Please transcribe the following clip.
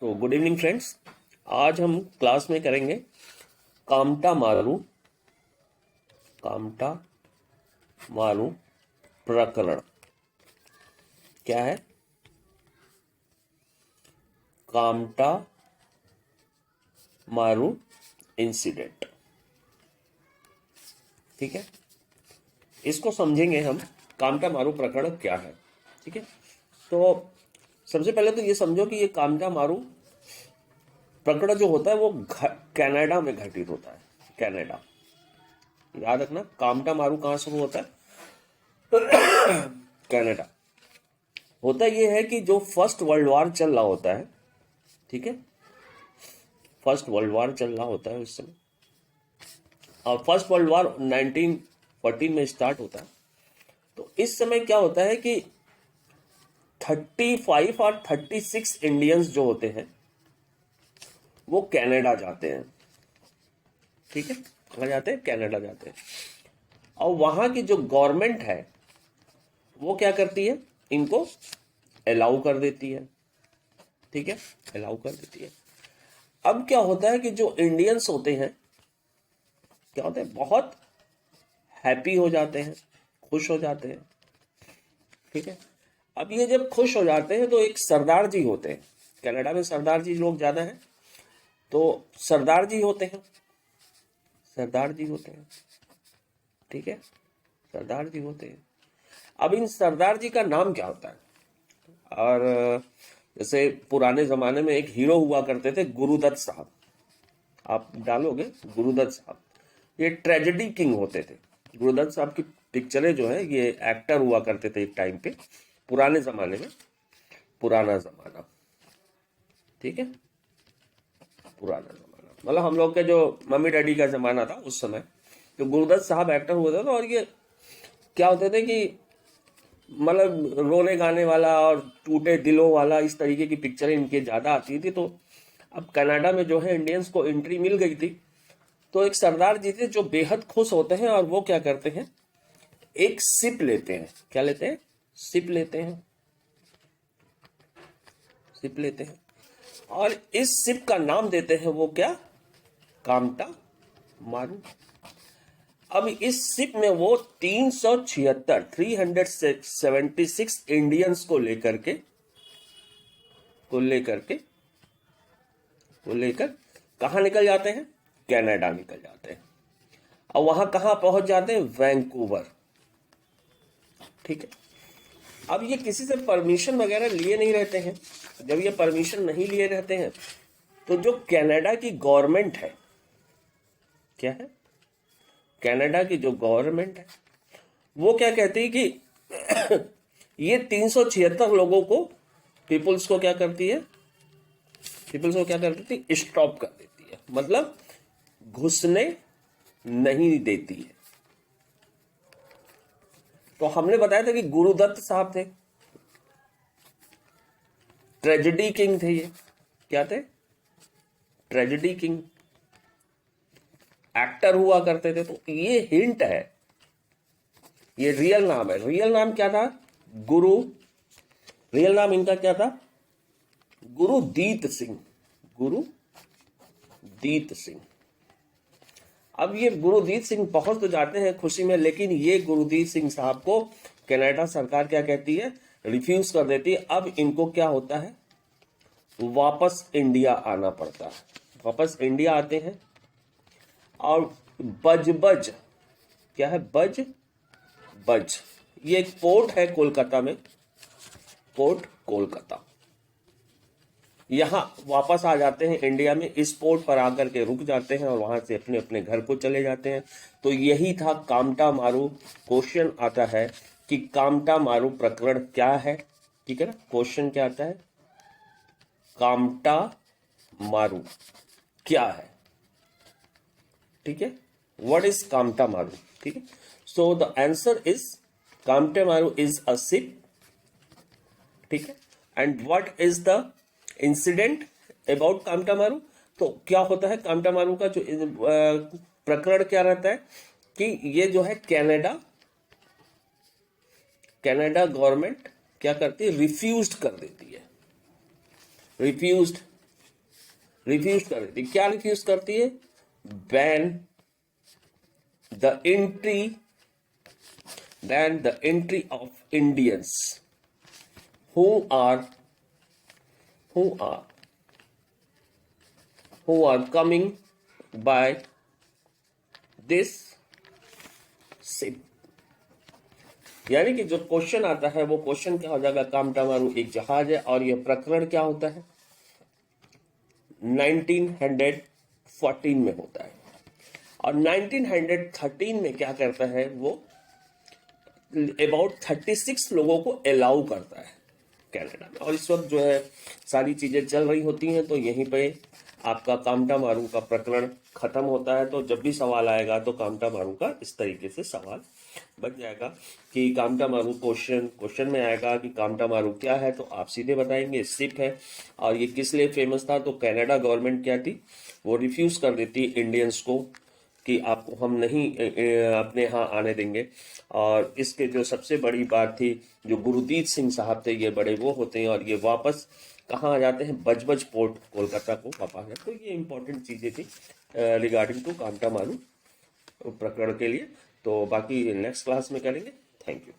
So good evening friends. आज हम class में करेंगे कामटा मारू प्रकरण। क्या है कामटा मारू इंसिडेंट? ठीक है, इसको समझेंगे हम। कामटा मारू प्रकरण क्या है? ठीक है, तो सबसे पहले तो ये समझो कि ये कामटा मारू प्रकरण जो होता है वो कनाडा में घटित होता है। कनाडा, याद रखना, कामटा मारू कहां शुरू होता है? कनाडा। होता ये है कि जो फर्स्ट वर्ल्ड वॉर चल रहा होता है, ठीक है, फर्स्ट वर्ल्ड वॉर चल रहा होता है उस समय, और फर्स्ट वर्ल्ड वॉर 1914 में स्टार्ट होता है। तो इस समय क्या होता है कि 35 और 36 इंडियंस जो होते हैं वो कनाडा जाते हैं। ठीक है, कहाँ जाते हैं? कनाडा जाते हैं। और वहां की जो गवर्नमेंट है वो क्या करती है, इनको अलाउ कर देती है। ठीक है, अलाउ कर देती है। अब क्या होता है कि जो इंडियंस होते हैं क्या होते हैं, बहुत हैप्पी हो जाते हैं, खुश हो जाते हैं। ठीक है, अब ये जब खुश हो जाते हैं तो एक सरदार जी होते हैं, कनाडा में सरदार जी लोग ज्यादा हैं, तो सरदार जी होते हैं, सरदार जी होते हैं। ठीक है, सरदार जी होते हैं। अब इन सरदार जी का नाम क्या होता है? और जैसे पुराने जमाने में एक हीरो हुआ करते थे, गुरुदत्त साहब, आप डालोगे गुरुदत्त साहब, ये ट्रेजेडी किंग होते थे। गुरुदत्त साहब की पिक्चरें जो है, ये एक्टर हुआ करते थे एक टाइम पे, पुराने जमाने में, पुराना जमाना। ठीक है, पुराना जमाना मतलब हम लोग के जो मम्मी डैडी का जमाना था उस समय, तो गुरुदत्त साहब एक्टर हुए थे। और ये क्या होते थे कि मतलब रोने गाने वाला और टूटे दिलों वाला, इस तरीके की पिक्चरें इनके ज्यादा आती थी। तो अब कनाडा में जो है इंडियंस को एंट्री मिल गई थी, तो एक सरदार जी थे जो बेहद खुश होते हैं, और वो क्या करते हैं, एक सिप लेते हैं। क्या लेते हैं? सिप लेते हैं, सिप लेते हैं। और इस सिप का नाम देते हैं वो क्या, कामटा मारू। अब इस सिप में वो 376 इंडियंस को लेकर कहा निकल जाते हैं? कनाडा निकल जाते हैं। और वहां कहां पहुंच जाते हैं? वैंकूवर। ठीक है, अब ये किसी से परमिशन वगैरह लिए नहीं रहते हैं। जब ये परमिशन नहीं लिए रहते हैं तो जो कनाडा की गवर्नमेंट है, क्या है, कनाडा की जो गवर्नमेंट है वो क्या कहती है कि ये 376 लोगों को, पीपुल्स को क्या करती है, पीपुल्स को क्या कर देती है, स्टॉप कर देती है, मतलब घुसने नहीं देती है। तो हमने बताया था कि गुरुदत्त साहब थे, ट्रेजेडी किंग थे। ये क्या थे? ट्रेजेडी किंग, एक्टर हुआ करते थे। तो ये हिंट है, ये रियल नाम है। रियल नाम क्या था? गुरु, रियल नाम इनका क्या था? गुरुदीत सिंह, गुरुदीत सिंह। अब ये गुरुदीत सिंह पहुंच तो जाते हैं खुशी में, लेकिन ये गुरुदीत सिंह साहब को कनाडा सरकार क्या कहती है, रिफ्यूज कर देती है। अब इनको क्या होता है, वापस इंडिया आना पड़ता है। वापस इंडिया आते हैं और बज, क्या है, बज, ये एक पोर्ट है कोलकाता में, पोर्ट कोलकाता। यहां वापस आ जाते हैं इंडिया में, इस पोर्ट पर आकर के रुक जाते हैं और वहां से अपने अपने घर को चले जाते हैं। तो यही था कामटा मारू। क्वेश्चन आता है कि कामटा मारू प्रकरण क्या है? ठीक है ना, क्वेश्चन क्या आता है, कामटा मारू क्या है? ठीक है, व्हाट इज कामटा मारू? ठीक है, so the answer is Komagata Maru is a ship. ठीक है, and what is the incident about Komagata Maru? तो क्या होता है कामटा मारू का जो प्रकरण क्या रहता है कि ये जो है कनाडा गवर्नमेंट क्या करती है, रिफ्यूज्ड कर देती है। रिफ्यूज्ड रिफ्यूज कर देती। क्या रिफ्यूज करती है? Ban the entry of Indians who are who are who are coming by this ship। यानी कि जो क्वेश्चन आता है वो क्वेश्चन क्या हो जाएगा? कामटामारू एक जहाज है और यह प्रकरण क्या होता है? 1914 में होता है। और 1913 में क्या करता है वो? अबाउट 36 लोगों को अलाउ करता है कनाडा में। और इस वक्त जो है सारी चीजें चल रही होती हैं, तो यहीं पे आपका कामटामारू का प्रकरण खत्म होता है। तो जब भी सवाल आएगा तो कामटामारू का इस तरीके से सवाल बन जाएगा कि कामटामारू क्वेश्चन में आएगा कि कामटामारू क्या है, तो आप सीधे बताएंगे शिप है। और ये किस लिए फेमस था? तो कनाडा गवर्नमेंट क्या थी, वो रिफ्यूज कर देती इंडियंस को कि आपको हम नहीं अपने यहाँ आने देंगे। और इसके जो सबसे बड़ी बात थी, जो गुरदीप सिंह साहब थे, ये बड़े वो होते हैं और ये वापस कहाँ आ जाते हैं? बजबज पोर्ट कोलकाता को वापस आ जाते। तो ये इंपॉर्टेंट चीज़ें थी रिगार्डिंग टू कामटामारू प्रकरण के लिए। तो बाकी नेक्स्ट क्लास में करेंगे। Thank you.